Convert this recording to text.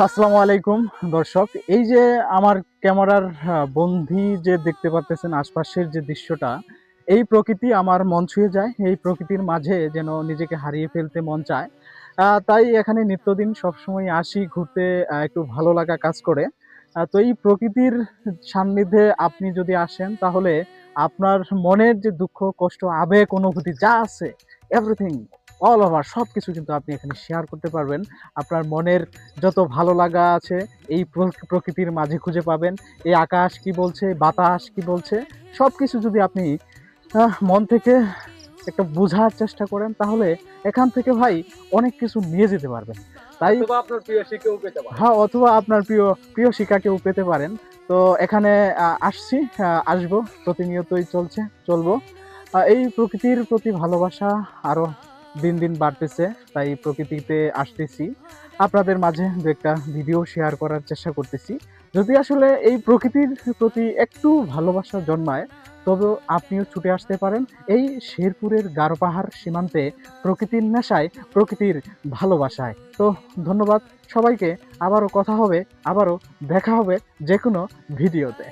আসসালামু আলাইকুম দর্শক। এই যে আমার ক্যামেরার বন্দী যে দেখতে পারতেছেন আশপাশের যে দৃশ্যটা, এই প্রকৃতি আমার মন ছুঁয়ে যায়। এই প্রকৃতির মাঝে যেন নিজেকে হারিয়ে ফেলতে মন চায়। তাই এখানে নিত্যদিন সবসময় আসি ঘুরতে, একটু ভালো লাগা কাজ করে। তো এই প্রকৃতির সান্নিধ্যে আপনি যদি আসেন তাহলে আপনার মনের যে দুঃখ, কষ্ট, আবেগ, অনুভূতি যা আছে এভরিথিং অল ওভার সবকিছু কিন্তু আপনি এখানে শেয়ার করতে পারবেন। আপনার মনের যত ভালো লাগা আছে এই প্রকৃতির মাঝে খুঁজে পাবেন। এই আকাশ কি বলছে, বাতাস কি বলছে, সবকিছু যদি আপনি মন থেকে একটা বোঝার চেষ্টা করেন তাহলে এখান থেকে ভাই অনেক কিছু নিয়ে যেতে পারবেন। তাই অথবা আপনার প্রিয় শিক্ষকও পেতে পারেন। হ্যাঁ, অথবা আপনার প্রিয় প্রিয় শিক্ষাকেও পেতে পারেন। তো এখানে আসছি, আসবো, প্রতিনিয়তই চলবো। এই প্রকৃতির প্রতি ভালোবাসা আরো দিন দিন বাড়তেছে। তাই প্রকৃতিতে আসতেছি, আপনাদের মাঝে দু একটা ভিডিও শেয়ার করার চেষ্টা করতেছি। যদি আসলে এই প্রকৃতির প্রতি একটু ভালোবাসা জন্মায় তবে আপনিও ছুটে আসতে পারেন এই শেরপুরের গারো পাহাড় সীমান্তে, প্রকৃতির নেশায়, প্রকৃতির ভালোবাসায়। তো ধন্যবাদ সবাইকে। আবারও কথা হবে, আবারও দেখা হবে যে কোনো ভিডিওতে।